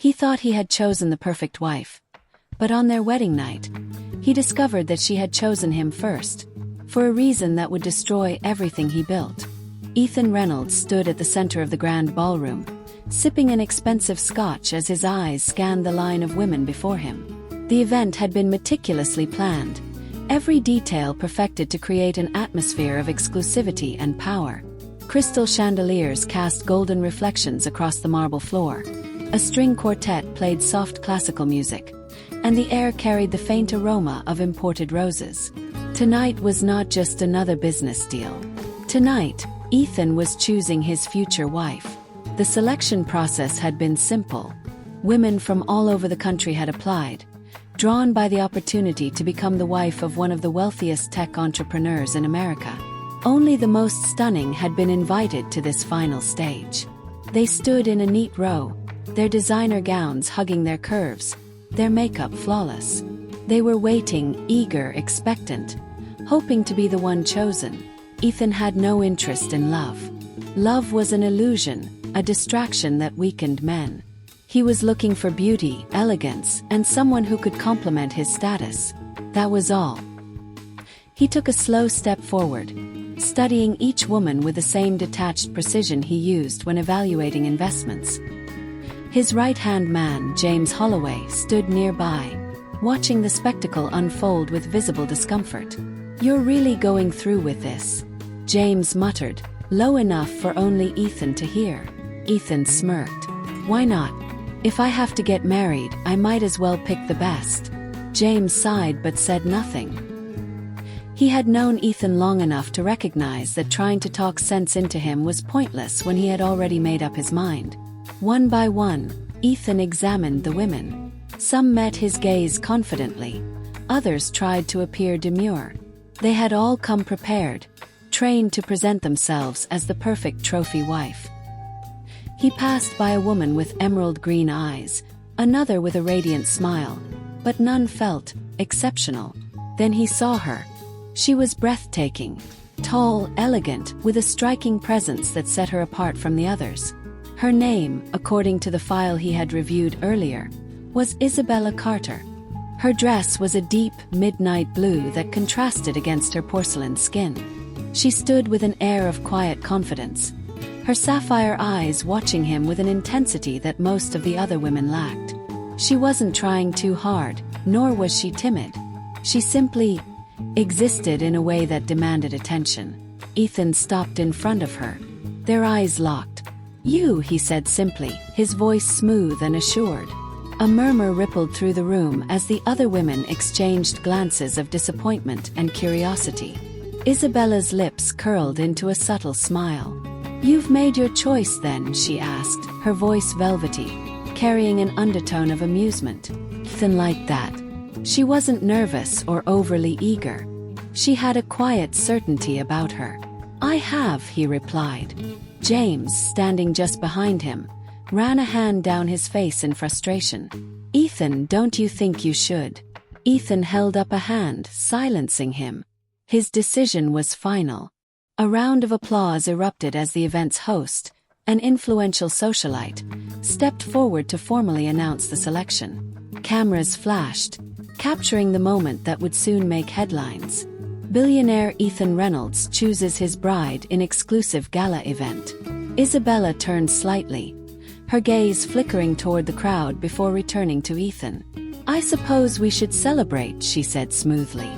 He thought he had chosen the perfect wife. But on their wedding night, he discovered that she had chosen him first, for a reason that would destroy everything he built. Ethan Reynolds stood at the center of the grand ballroom, sipping an expensive scotch as his eyes scanned the line of women before him. The event had been meticulously planned, every detail perfected to create an atmosphere of exclusivity and power. Crystal chandeliers cast golden reflections across the marble floor. A string quartet played soft classical music, and the air carried the faint aroma of imported roses. Tonight was not just another business deal. Tonight, Ethan was choosing his future wife. The selection process had been simple. Women from all over the country had applied, drawn by the opportunity to become the wife of one of the wealthiest tech entrepreneurs in America. Only the most stunning had been invited to this final stage. They stood in a neat row, their designer gowns hugging their curves, their makeup flawless. They were waiting, eager, expectant, hoping to be the one chosen. Ethan had no interest in love. Love was an illusion, a distraction that weakened men. He was looking for beauty, elegance, and someone who could complement his status. That was all. He took a slow step forward, studying each woman with the same detached precision he used when evaluating investments. His right-hand man, James Holloway, stood nearby, watching the spectacle unfold with visible discomfort. "You're really going through with this?" James muttered, low enough for only Ethan to hear. Ethan smirked. "Why not? If I have to get married, I might as well pick the best." James sighed but said nothing. He had known Ethan long enough to recognize that trying to talk sense into him was pointless when he had already made up his mind. One by one, Ethan examined the women. Some met his gaze confidently, others tried to appear demure. They had all come prepared, trained to present themselves as the perfect trophy wife. He passed by a woman with emerald green eyes, another with a radiant smile, but none felt exceptional. Then he saw her. She was breathtaking, tall, elegant, with a striking presence that set her apart from the others. Her name, according to the file he had reviewed earlier, was Isabella Carter. Her dress was a deep, midnight blue that contrasted against her porcelain skin. She stood with an air of quiet confidence, her sapphire eyes watching him with an intensity that most of the other women lacked. She wasn't trying too hard, nor was she timid. She simply existed in a way that demanded attention. Ethan stopped in front of her. Their eyes locked. "You," he said simply, his voice smooth and assured. A murmur rippled through the room as the other women exchanged glances of disappointment and curiosity. Isabella's lips curled into a subtle smile. "You've made your choice then?" she asked, her voice velvety, carrying an undertone of amusement. Ethan liked that. She wasn't nervous or overly eager. She had a quiet certainty about her. "I have," he replied. James, standing just behind him, ran a hand down his face in frustration. "Ethan, don't you think you should?" Ethan held up a hand, silencing him. His decision was final. A round of applause erupted as the event's host, an influential socialite, stepped forward to formally announce the selection. Cameras flashed, capturing the moment that would soon make headlines. Billionaire Ethan Reynolds chooses his bride in exclusive gala event. Isabella turned slightly, her gaze flickering toward the crowd before returning to Ethan. "I suppose we should celebrate," she said smoothly.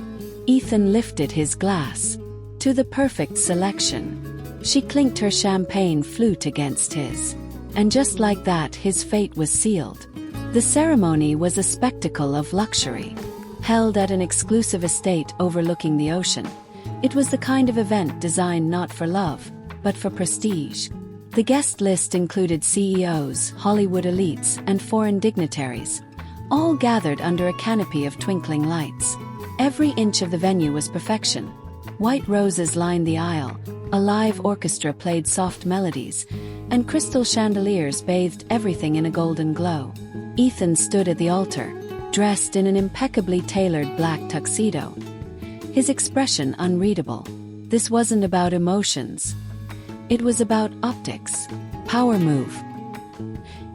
Ethan lifted his glass. "To the perfect selection." She clinked her champagne flute against his. And just like that, his fate was sealed. The ceremony was a spectacle of luxury. Held at an exclusive estate overlooking the ocean, it was the kind of event designed not for love, but for prestige. The guest list included CEOs, Hollywood elites, and foreign dignitaries, all gathered under a canopy of twinkling lights. Every inch of the venue was perfection. White roses lined the aisle, a live orchestra played soft melodies, and crystal chandeliers bathed everything in a golden glow. Ethan stood at the altar, dressed in an impeccably tailored black tuxedo, his expression unreadable. This wasn't about emotions. It was about optics. Power move.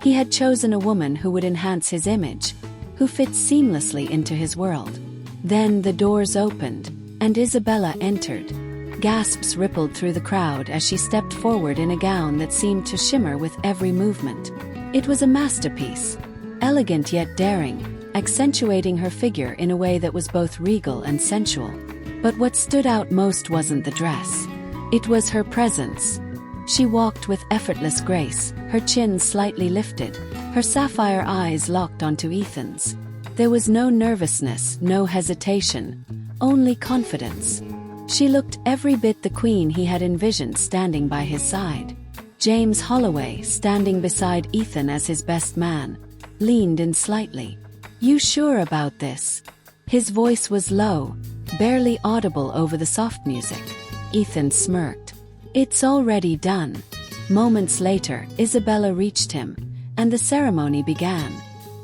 He had chosen a woman who would enhance his image, who fit seamlessly into his world. Then the doors opened, and Isabella entered. Gasps rippled through the crowd as she stepped forward in a gown that seemed to shimmer with every movement. It was a masterpiece, elegant yet daring, accentuating her figure in a way that was both regal and sensual. But what stood out most wasn't the dress. It was her presence. She walked with effortless grace, her chin slightly lifted, her sapphire eyes locked onto Ethan's. There was no nervousness, no hesitation, only confidence. She looked every bit the queen he had envisioned standing by his side. James Holloway, standing beside Ethan as his best man, leaned in slightly. "You sure about this?" His voice was low, barely audible over the soft music. Ethan smirked. "It's already done." Moments later, Isabella reached him, and the ceremony began.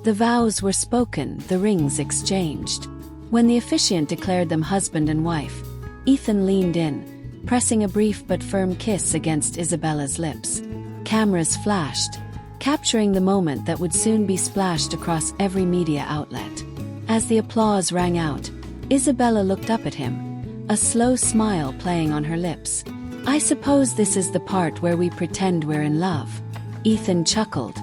The vows were spoken, the rings exchanged. When the officiant declared them husband and wife, Ethan leaned in, pressing a brief but firm kiss against Isabella's lips. Cameras flashed, capturing the moment that would soon be splashed across every media outlet. As the applause rang out, Isabella looked up at him, a slow smile playing on her lips. "I suppose this is the part where we pretend we're in love." Ethan chuckled,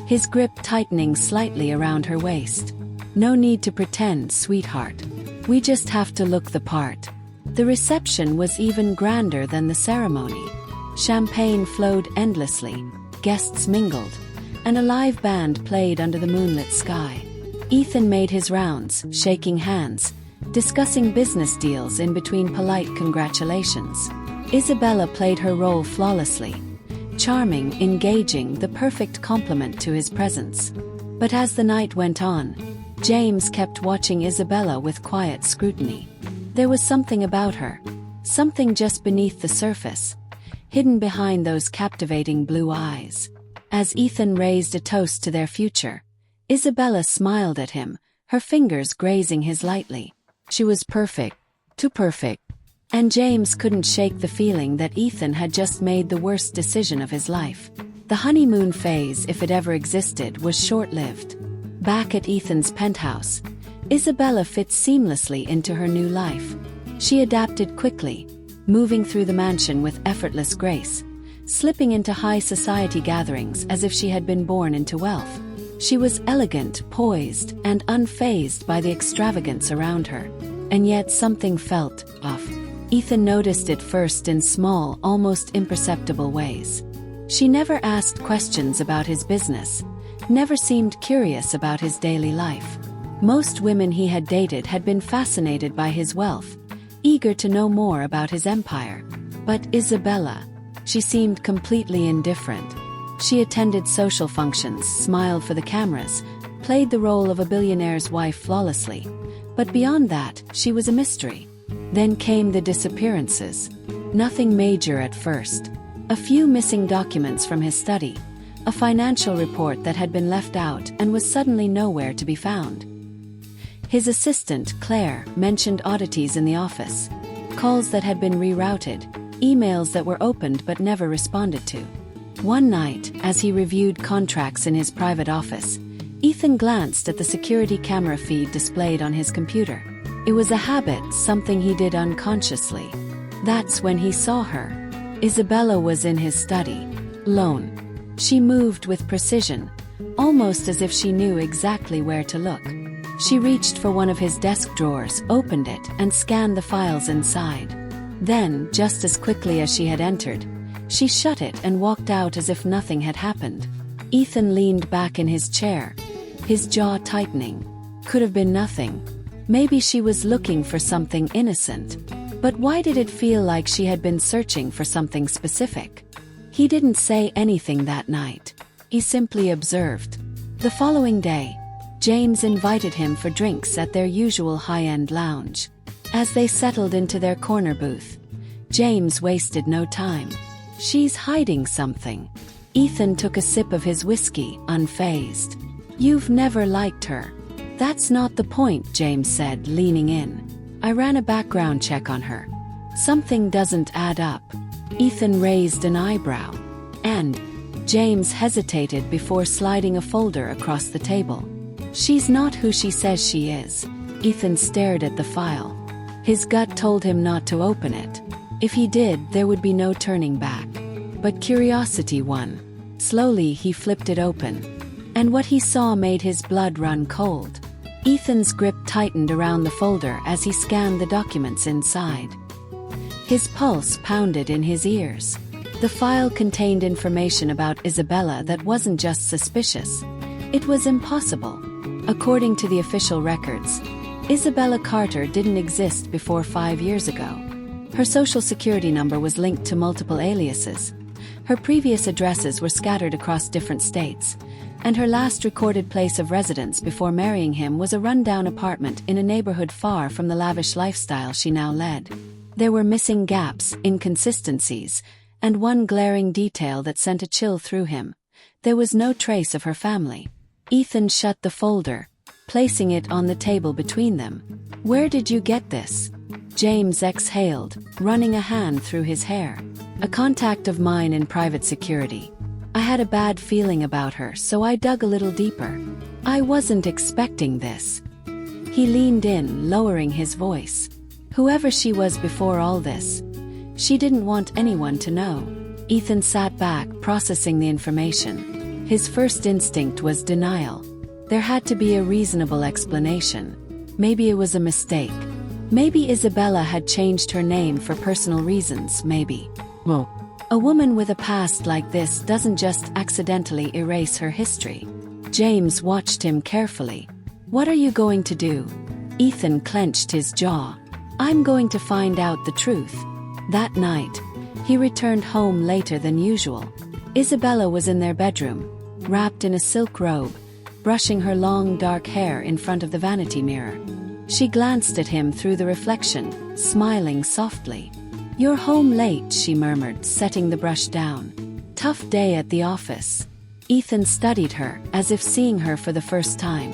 his grip tightening slightly around her waist. "No need to pretend, sweetheart. We just have to look the part." The reception was even grander than the ceremony. Champagne flowed endlessly, guests mingled, and a live band played under the moonlit sky. Ethan made his rounds, shaking hands, discussing business deals in between polite congratulations. Isabella played her role flawlessly, charming, engaging, the perfect complement to his presence. But as the night went on, James kept watching Isabella with quiet scrutiny. There was something about her, something just beneath the surface, hidden behind those captivating blue eyes. As Ethan raised a toast to their future, Isabella smiled at him, her fingers grazing his lightly. She was perfect, too perfect. And James couldn't shake the feeling that Ethan had just made the worst decision of his life. The honeymoon phase, if it ever existed, was short-lived. Back at Ethan's penthouse, Isabella fit seamlessly into her new life. She adapted quickly, moving through the mansion with effortless grace, slipping into high society gatherings as if she had been born into wealth. She was elegant, poised, and unfazed by the extravagance around her. And yet something felt off. Ethan noticed it first in small, almost imperceptible ways. She never asked questions about his business, never seemed curious about his daily life. Most women he had dated had been fascinated by his wealth, eager to know more about his empire. But Isabella, she seemed completely indifferent. She attended social functions, smiled for the cameras, played the role of a billionaire's wife flawlessly. But beyond that, she was a mystery. Then came the disappearances. Nothing major at first. A few missing documents from his study, a financial report that had been left out and was suddenly nowhere to be found. His assistant, Claire, mentioned oddities in the office, calls that had been rerouted, emails that were opened but never responded to. One night, as he reviewed contracts in his private office, Ethan glanced at the security camera feed displayed on his computer. It was a habit, something he did unconsciously. That's when he saw her. Isabella was in his study, alone. She moved with precision, almost as if she knew exactly where to look. She reached for one of his desk drawers, opened it, and scanned the files inside. Then, just as quickly as she had entered, she shut it and walked out as if nothing had happened. Ethan leaned back in his chair, his jaw tightening. Could have been nothing. Maybe she was looking for something innocent. But why did it feel like she had been searching for something specific? He didn't say anything that night. He simply observed. The following day, James invited him for drinks at their usual high-end lounge. As they settled into their corner booth, James wasted no time. "She's hiding something." Ethan took a sip of his whiskey, unfazed. "You've never liked her." "That's not the point," James said, leaning in. "I ran a background check on her. Something doesn't add up." Ethan raised an eyebrow. "And James hesitated before sliding a folder across the table. She's not who she says she is. Ethan stared at the file. His gut told him not to open it. If he did, there would be no turning back. But curiosity won. Slowly he flipped it open. And what he saw made his blood run cold. Ethan's grip tightened around the folder as he scanned the documents inside. His pulse pounded in his ears. The file contained information about Isabella that wasn't just suspicious. It was impossible. According to the official records, Isabella Carter didn't exist before 5 years ago. Her social security number was linked to multiple aliases. Her previous addresses were scattered across different states, and her last recorded place of residence before marrying him was a rundown apartment in a neighborhood far from the lavish lifestyle she now led. There were missing gaps, inconsistencies, and one glaring detail that sent a chill through him. There was no trace of her family. Ethan shut the folder, placing it on the table between them. "Where did you get this?" James exhaled, running a hand through his hair. "A contact of mine in private security. I had a bad feeling about her, so I dug a little deeper. I wasn't expecting this." He leaned in, lowering his voice. Whoever she was before all this, she didn't want anyone to know. Ethan sat back, processing the information. His first instinct was denial. There had to be a reasonable explanation. Maybe it was a mistake. Maybe Isabella had changed her name for personal reasons, maybe. Well, a woman with a past like this doesn't just accidentally erase her history. James watched him carefully. "What are you going to do?" Ethan clenched his jaw. "I'm going to find out the truth." That night, he returned home later than usual. Isabella was in their bedroom, wrapped in a silk robe, brushing her long dark hair in front of the vanity mirror. She glanced at him through the reflection, smiling softly. "You're home late," she murmured, setting the brush down. "Tough day at the office." Ethan studied her, as if seeing her for the first time.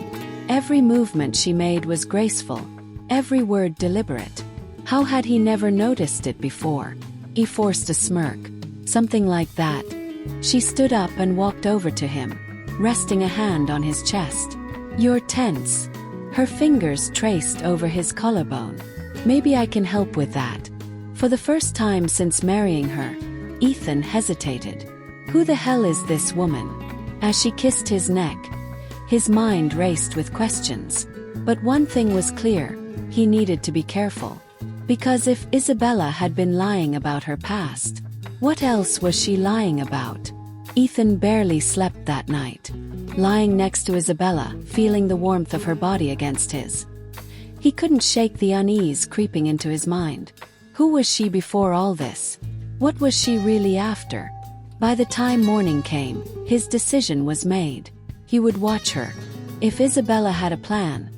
Every movement she made was graceful, every word deliberate. How had he never noticed it before? He forced a smirk. "Something like that." She stood up and walked over to him, resting a hand on his chest. "You're tense." Her fingers traced over his collarbone. "Maybe I can help with that." For the first time since marrying her, Ethan hesitated. Who the hell is this woman? As she kissed his neck, his mind raced with questions. But one thing was clear: he needed to be careful. Because if Isabella had been lying about her past, what else was she lying about? Ethan barely slept that night, lying next to Isabella, feeling the warmth of her body against his. He couldn't shake the unease creeping into his mind. Who was she before all this? What was she really after? By the time morning came, his decision was made. He would watch her. If Isabella had a plan,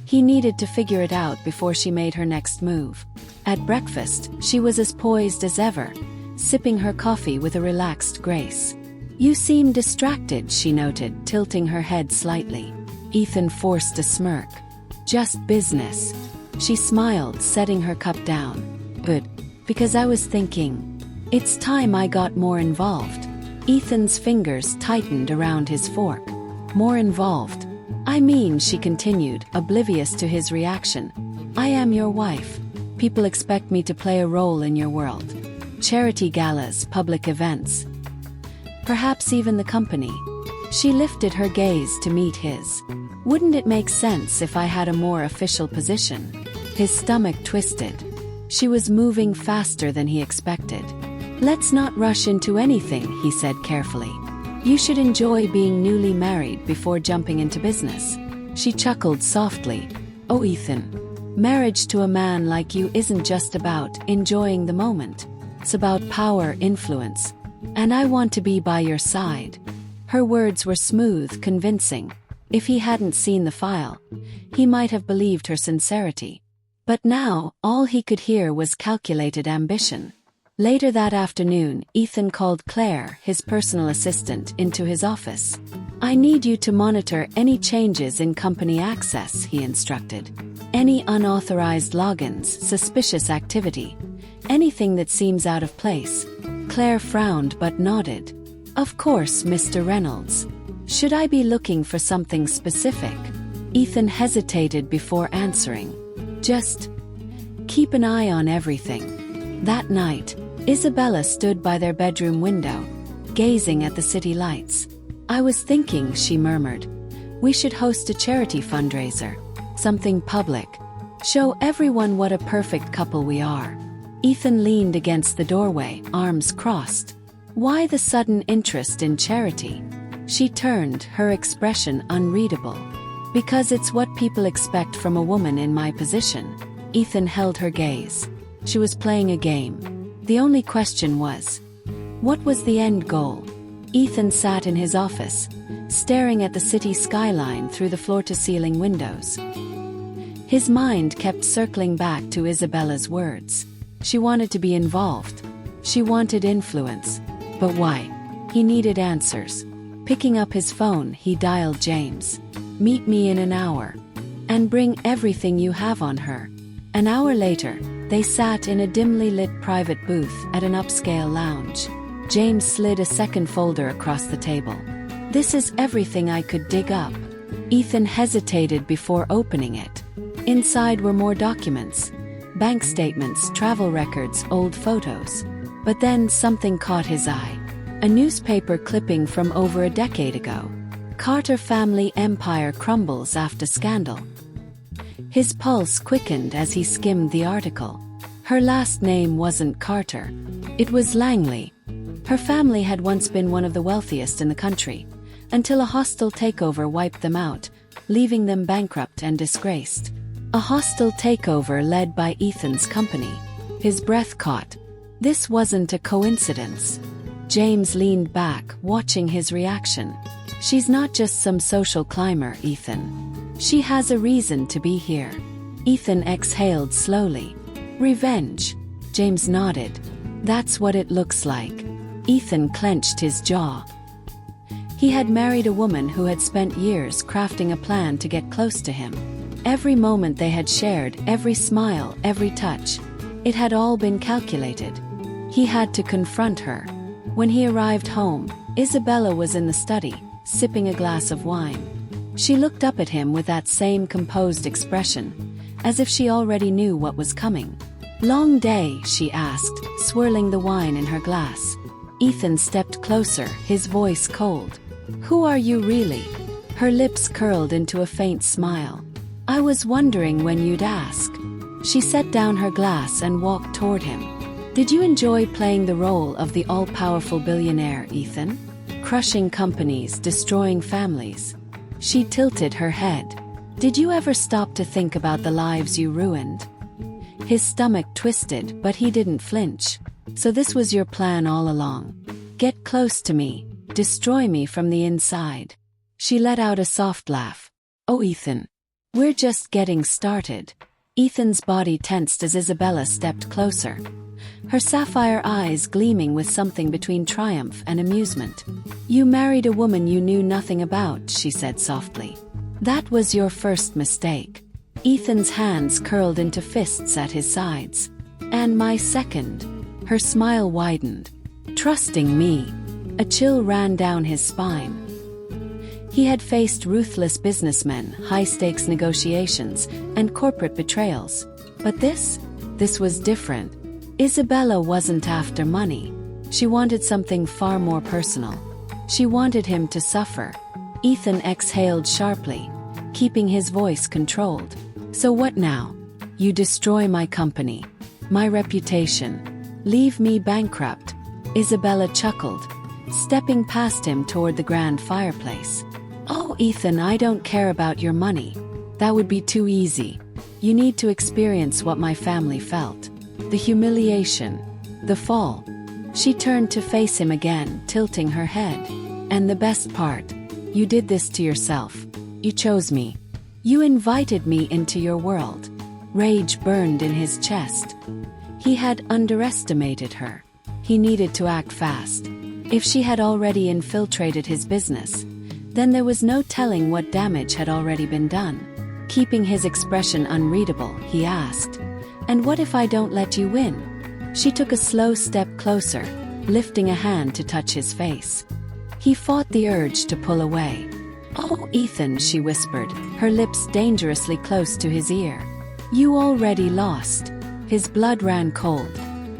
he needed to figure it out before she made her next move. At breakfast, she was as poised as ever, sipping her coffee with a relaxed grace. "You seem distracted," she noted, tilting her head slightly. Ethan forced a smirk. "Just business." She smiled, setting her cup down. "Good. Because I was thinking, it's time I got more involved." Ethan's fingers tightened around his fork. "More involved? I mean," she continued, oblivious to his reaction, "I am your wife. People expect me to play a role in your world. Charity galas, public events. Perhaps even the company." She lifted her gaze to meet his. "Wouldn't it make sense if I had a more official position?" His stomach twisted. She was moving faster than he expected. "Let's not rush into anything," he said carefully. "You should enjoy being newly married before jumping into business." She chuckled softly. "Oh, Ethan, marriage to a man like you isn't just about enjoying the moment. It's about power, influence. And I want to be by your side." Her words were smooth, convincing. If he hadn't seen the file, he might have believed her sincerity. But now, all he could hear was calculated ambition. Later that afternoon, Ethan called Claire, his personal assistant, into his office. "I need you to monitor any changes in company access," he instructed. "Any unauthorized logins, suspicious activity, anything that seems out of place." Claire frowned but nodded. Of course, Mr. Reynolds. Should I be looking for something specific? Ethan hesitated before answering. Just keep an eye on everything. That night, Isabella stood by their bedroom window, gazing at the city lights. I was thinking, she murmured, we should host a charity fundraiser. Something public. Show everyone what a perfect couple we are. Ethan leaned against the doorway, arms crossed. Why the sudden interest in charity? She turned, her expression unreadable. Because it's what people expect from a woman in my position. Ethan held her gaze. She was playing a game. The only question was, what was the end goal? Ethan sat in his office, staring at the city skyline through the floor-to-ceiling windows. His mind kept circling back to Isabella's words. She wanted to be involved. She wanted influence. But why? He needed answers. Picking up his phone, he dialed James. Meet me in an hour. And bring everything you have on her. An hour later, they sat in a dimly lit private booth at an upscale lounge. James slid a second folder across the table. This is everything I could dig up. Ethan hesitated before opening it. Inside were more documents. Bank statements, travel records, old photos. But then something caught his eye. A newspaper clipping from over a decade ago. Carter family empire crumbles after scandal. His pulse quickened as he skimmed the article. Her last name wasn't Carter. It was Langley. Her family had once been one of the wealthiest in the country, until a hostile takeover wiped them out, leaving them bankrupt and disgraced. A hostile takeover led by Ethan's company. His breath caught. This wasn't a coincidence. James leaned back, watching his reaction. She's not just some social climber, Ethan. She has a reason to be here. Ethan exhaled slowly. Revenge. James nodded. That's what it looks like. Ethan clenched his jaw. He had married a woman who had spent years crafting a plan to get close to him. Every moment they had shared, every smile, every touch. It had all been calculated. He had to confront her. When he arrived home, Isabella was in the study, sipping a glass of wine. She looked up at him with that same composed expression, as if she already knew what was coming. Long day, she asked, swirling the wine in her glass. Ethan stepped closer, his voice cold. Who are you really? Her lips curled into a faint smile. I was wondering when you'd ask. She set down her glass and walked toward him. Did you enjoy playing the role of the all-powerful billionaire, Ethan? Crushing companies, destroying families. She tilted her head. Did you ever stop to think about the lives you ruined? His stomach twisted, but he didn't flinch. So this was your plan all along. Get close to me. Destroy me from the inside. She let out a soft laugh. Oh, Ethan. We're just getting started. Ethan's body tensed as Isabella stepped closer. Her sapphire eyes gleaming with something between triumph and amusement. You married a woman you knew nothing about, she said softly. That was your first mistake. Ethan's hands curled into fists at his sides. And my second. Her smile widened. Trusting me. A chill ran down his spine. He had faced ruthless businessmen, high-stakes negotiations, and corporate betrayals. But this was different. Isabella wasn't after money. She wanted something far more personal. She wanted him to suffer. Ethan exhaled sharply, keeping his voice controlled. So what now? You destroy my company, my reputation. Leave me bankrupt. Isabella chuckled, stepping past him toward the grand fireplace. Oh, Ethan, I don't care about your money. That would be too easy. You need to experience what my family felt. The humiliation. The fall. She turned to face him again, tilting her head. And the best part. You did this to yourself. You chose me. You invited me into your world. Rage burned in his chest. He had underestimated her. He needed to act fast. If she had already infiltrated his business, then there was no telling what damage had already been done. Keeping his expression unreadable, he asked, "And what if I don't let you win?" She took a slow step closer, lifting a hand to touch his face. He fought the urge to pull away. "Oh, Ethan," she whispered, her lips dangerously close to his ear. "You already lost." His blood ran cold.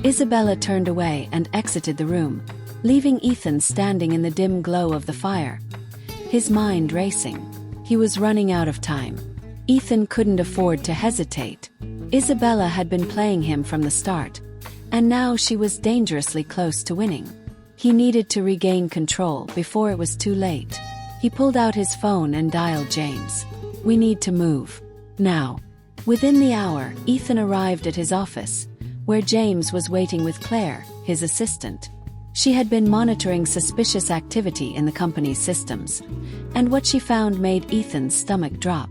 Isabella turned away and exited the room, leaving Ethan standing in the dim glow of the fire, his mind racing. He was running out of time. Ethan couldn't afford to hesitate. Isabella had been playing him from the start, and now she was dangerously close to winning. He needed to regain control before it was too late. He pulled out his phone and dialed James. "We need to move. Now." Within the hour, Ethan arrived at his office, where James was waiting with Claire, his assistant. She had been monitoring suspicious activity in the company's systems, and what she found made Ethan's stomach drop.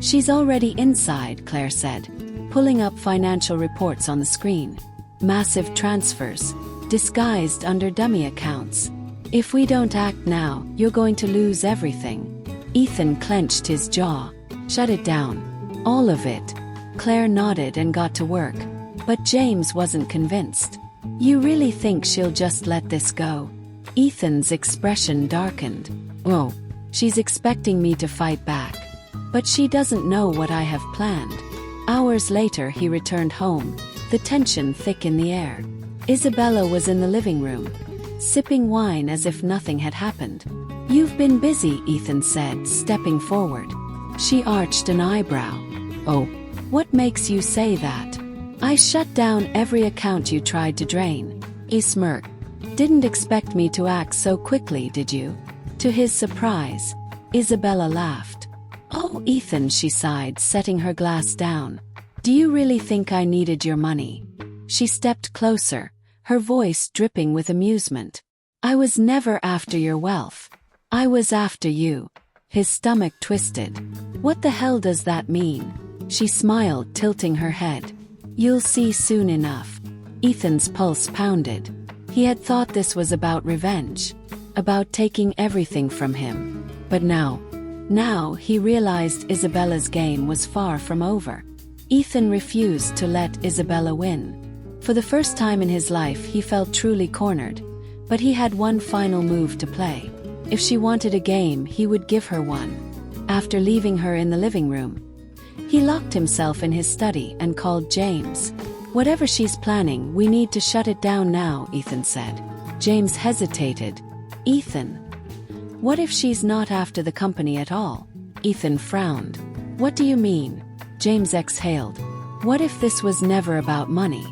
"She's already inside," Claire said, pulling up financial reports on the screen. "Massive transfers, disguised under dummy accounts. If we don't act now, you're going to lose everything." Ethan clenched his jaw. "Shut it down. All of it." Claire nodded and got to work, but James wasn't convinced. "You really think she'll just let this go?" Ethan's expression darkened. "Oh, she's expecting me to fight back. But she doesn't know what I have planned." Hours later he returned home, the tension thick in the air. Isabella was in the living room, sipping wine as if nothing had happened. "You've been busy," Ethan said, stepping forward. She arched an eyebrow. "Oh, what makes you say that?" "I shut down every account you tried to drain." He smirked. "Didn't expect me to act so quickly, did you?" To his surprise, Isabella laughed. "Oh, Ethan," she sighed, setting her glass down. "Do you really think I needed your money?" She stepped closer, her voice dripping with amusement. "I was never after your wealth. I was after you." His stomach twisted. "What the hell does that mean?" She smiled, tilting her head. "You'll see soon enough." Ethan's pulse pounded. He had thought this was about revenge, about taking everything from him. But now he realized Isabella's game was far from over. Ethan refused to let Isabella win. For the first time in his life he felt truly cornered, but he had one final move to play. If she wanted a game, he would give her one. After leaving her in the living room, he locked himself in his study and called James. "Whatever she's planning, we need to shut it down now," Ethan said. James hesitated. "Ethan, what if she's not after the company at all?" Ethan frowned. "What do you mean?" James exhaled. "What if this was never about money?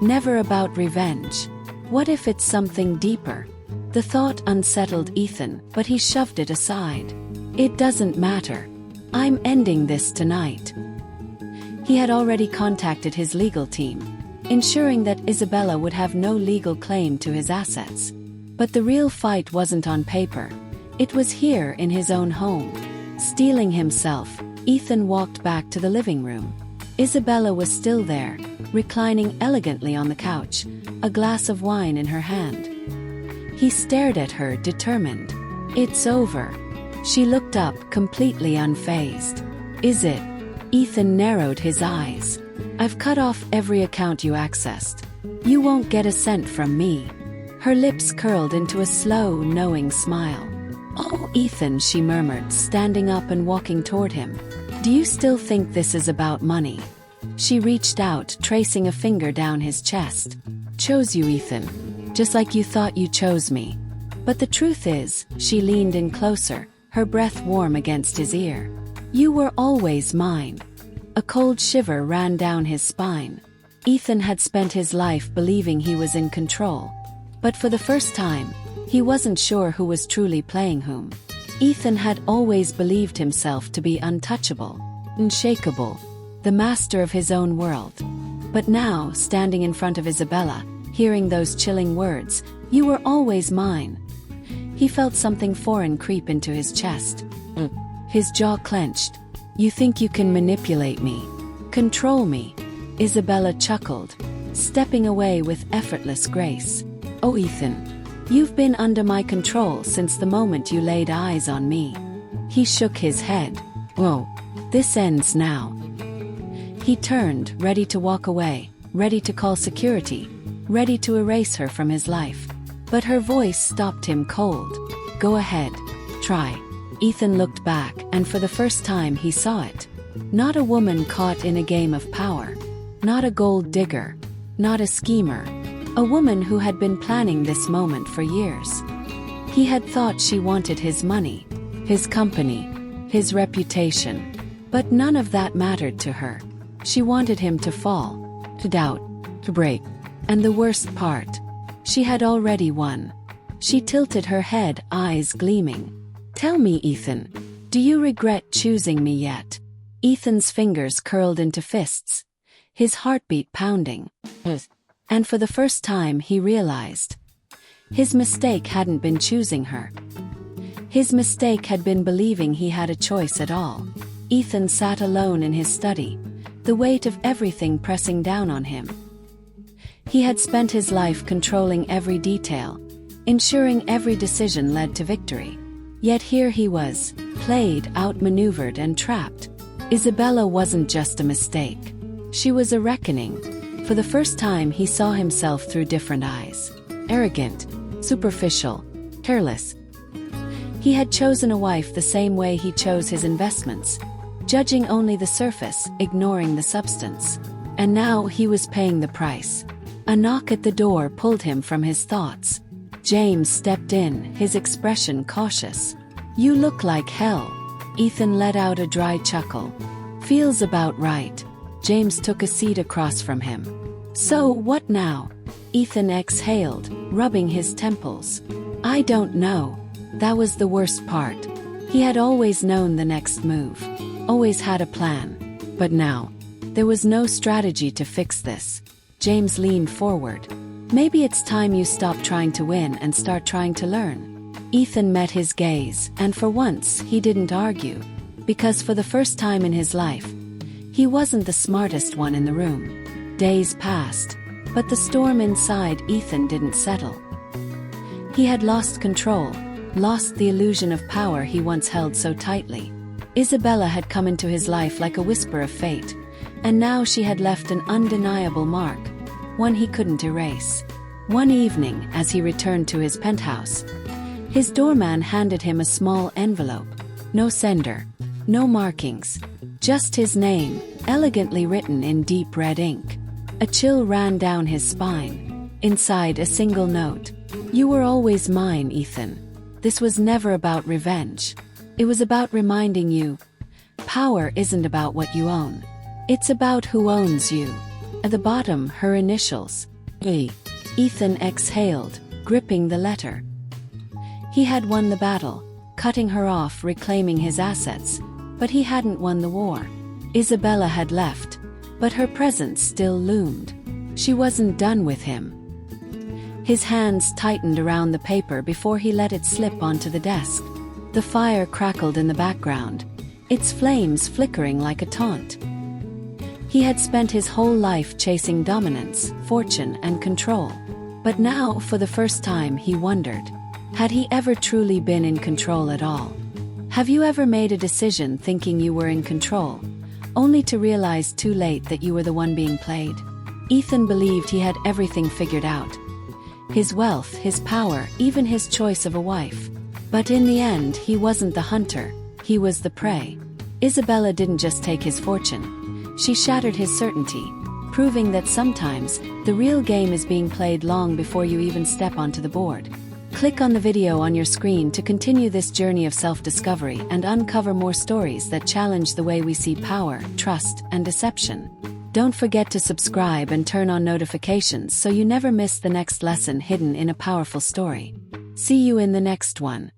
Never about revenge? What if it's something deeper?" The thought unsettled Ethan, but he shoved it aside. "It doesn't matter. I'm ending this tonight." He had already contacted his legal team, ensuring that Isabella would have no legal claim to his assets. But the real fight wasn't on paper. It was here in his own home. Steeling himself, Ethan walked back to the living room. Isabella was still there, reclining elegantly on the couch, a glass of wine in her hand. He stared at her, determined. "It's over." She looked up, completely unfazed. "Is it?" Ethan narrowed his eyes. "I've cut off every account you accessed. You won't get a cent from me." Her lips curled into a slow, knowing smile. "Oh, Ethan," she murmured, standing up and walking toward him. "Do you still think this is about money?" She reached out, tracing a finger down his chest. "Chose you, Ethan. Just like you thought you chose me. But the truth is," she leaned in closer, her breath warm against his ear, "you were always mine." A cold shiver ran down his spine. Ethan had spent his life believing he was in control. But for the first time, he wasn't sure who was truly playing whom. Ethan had always believed himself to be untouchable, unshakable, the master of his own world. But now, standing in front of Isabella, hearing those chilling words, "You were always mine," he felt something foreign creep into his chest. His jaw clenched. "You think you can manipulate me, control me?" Isabella chuckled, stepping away with effortless grace. "Oh, Ethan, you've been under my control since the moment you laid eyes on me." He shook his head. "Whoa, this ends now." He turned, ready to walk away, ready to call security, ready to erase her from his life. But her voice stopped him cold. Go ahead. Try. Ethan looked back, and for the first time he saw it. Not a woman caught in a game of power. Not a gold digger. Not a schemer. A woman who had been planning this moment for years. He had thought she wanted his money, his company, his reputation. But none of that mattered to her. She wanted him to fall, to doubt, to break. And the worst part, she had already won. She tilted her head, eyes gleaming. Tell me, Ethan, do you regret choosing me yet? Ethan's fingers curled into fists, his heartbeat pounding. And for the first time he realized. His mistake hadn't been choosing her. His mistake had been believing he had a choice at all. Ethan sat alone in his study, the weight of everything pressing down on him. He had spent his life controlling every detail, ensuring every decision led to victory. Yet here he was, played, outmaneuvered, and trapped. Isabella wasn't just a mistake. She was a reckoning. For the first time he saw himself through different eyes. Arrogant, superficial, careless. He had chosen a wife the same way he chose his investments, judging only the surface, ignoring the substance. And now he was paying the price. A knock at the door pulled him from his thoughts. James stepped in, his expression cautious. You look like hell. Ethan let out a dry chuckle. Feels about right. James took a seat across from him. So, what now? Ethan exhaled, rubbing his temples. I don't know. That was the worst part. He had always known the next move. Always had a plan. But now, there was no strategy to fix this. James leaned forward. Maybe it's time you stop trying to win and start trying to learn. Ethan met his gaze, and for once, he didn't argue. Because for the first time in his life, he wasn't the smartest one in the room. Days passed, but the storm inside Ethan didn't settle. He had lost control, lost the illusion of power he once held so tightly. Isabella had come into his life like a whisper of fate, and now she had left an undeniable mark, one he couldn't erase. One evening, as he returned to his penthouse, his doorman handed him a small envelope. No sender, no markings, just his name, elegantly written in deep red ink. A chill ran down his spine. Inside, a single note. You were always mine, Ethan. This was never about revenge. It was about reminding you, power isn't about what you own. It's about who owns you. At the bottom, her initials. E. Ethan exhaled, gripping the letter. He had won the battle, cutting her off, reclaiming his assets, but he hadn't won the war. Isabella had left, but her presence still loomed. She wasn't done with him. His hands tightened around the paper before he let it slip onto the desk. The fire crackled in the background, its flames flickering like a taunt. He had spent his whole life chasing dominance, fortune, and control. But now, for the first time, he wondered, had he ever truly been in control at all? Have you ever made a decision thinking you were in control, only to realize too late that you were the one being played? Ethan believed he had everything figured out. His wealth, his power, even his choice of a wife. But in the end, he wasn't the hunter, he was the prey. Isabella didn't just take his fortune. She shattered his certainty, proving that sometimes, the real game is being played long before you even step onto the board. Click on the video on your screen to continue this journey of self-discovery and uncover more stories that challenge the way we see power, trust, and deception. Don't forget to subscribe and turn on notifications so you never miss the next lesson hidden in a powerful story. See you in the next one.